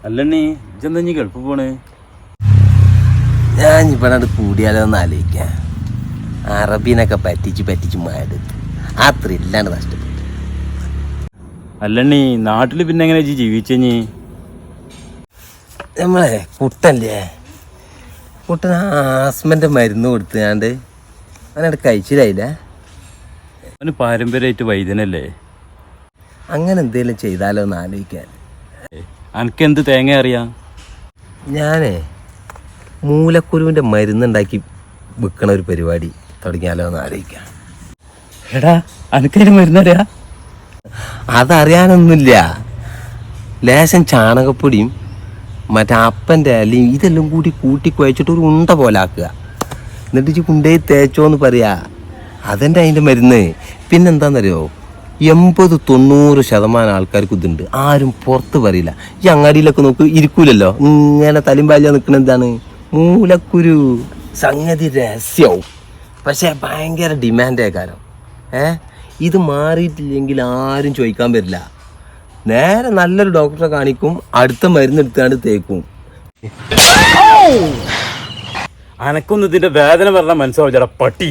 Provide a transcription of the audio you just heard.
അല്ലണ്ണി ഇജെന്താ നീ ഗൾഫ് പോണ്? ഞാൻ ഇവിടെ കൂടിയാലോ എന്ന് ആലോചിക്കാം. അറബീനൊക്കെ പറ്റിച്ച് മാടുത്ത് ആ ത്രില്ലാണ് നഷ്ടപ്പെട്ടു. അല്ലണ്ണി നാട്ടിൽ പിന്നെ എങ്ങനെ ജീവിച്ചഞ്ഞി? നമ്മളെ കുട്ടല്ലേ, കുട്ടൻ ആസ്മൻ്റെ മരുന്ന് കൊടുത്താണ്ട് അവനവിടെ കഴിച്ചില്ലായില്ല. അവന് പാരമ്പര്യമായിട്ട് വൈദ്യനല്ലേ? അങ്ങനെ എന്തെങ്കിലും ചെയ്താലോ എന്ന് ആലോചിക്കാൻ. അനക്ക് എന്ത് തേങ്ങ അറിയാം? ഞാനേ മൂലക്കുരുവിൻ്റെ മരുന്നുണ്ടാക്കി വിൽക്കണ ഒരു പരിപാടി തുടങ്ങിയാലോ എന്ന് ആലോചിക്കാം. എടാ അനക്കതിന് മരുന്നറിയാ? അതറിയാനൊന്നുമില്ല. ലേശം ചാണകപ്പൊടിയും മറ്റേ അപ്പൻ്റെ അല്ലെങ്കിൽ ഇതെല്ലാം കൂട്ടി കുഴച്ചിട്ട് ഒരു ഉണ്ട പോലെ ആക്കുക. എന്നിട്ട് കൊണ്ടുപോയി തേച്ചോന്ന് പറയാ. അതെൻ്റെ അതിൻ്റെ മരുന്ന്. പിന്നെന്താണെന്നറിയോ, 80-90% ആൾക്കാർക്ക് ഇതുണ്ട്. ആരും പുറത്ത് പറയില്ല. ഈ അങ്ങാടിയിലൊക്കെ നോക്ക് ഇരിക്കൂലല്ലോ, ഇങ്ങനെ തലിമ്പാലിയ നിൽക്കണ എന്താണ് മൂലക്കുരു. സംഗതി രഹസ്യവും പക്ഷേ ഭയങ്കര ഡിമാൻഡേ കാരം. ഇത് മാറിയിട്ടില്ലെങ്കിൽ ആരും ചോദിക്കാൻ വരില്ല. നേരെ നല്ലൊരു ഡോക്ടറെ കാണിക്കും, അടുത്ത മരുന്ന് എടുത്താണ്ട് തേക്കും. അനക്കൊന്നും ഇതിന്റെ വേദന പറഞ്ഞാൽ മനസ്സിലാവില്ലടാ പട്ടി.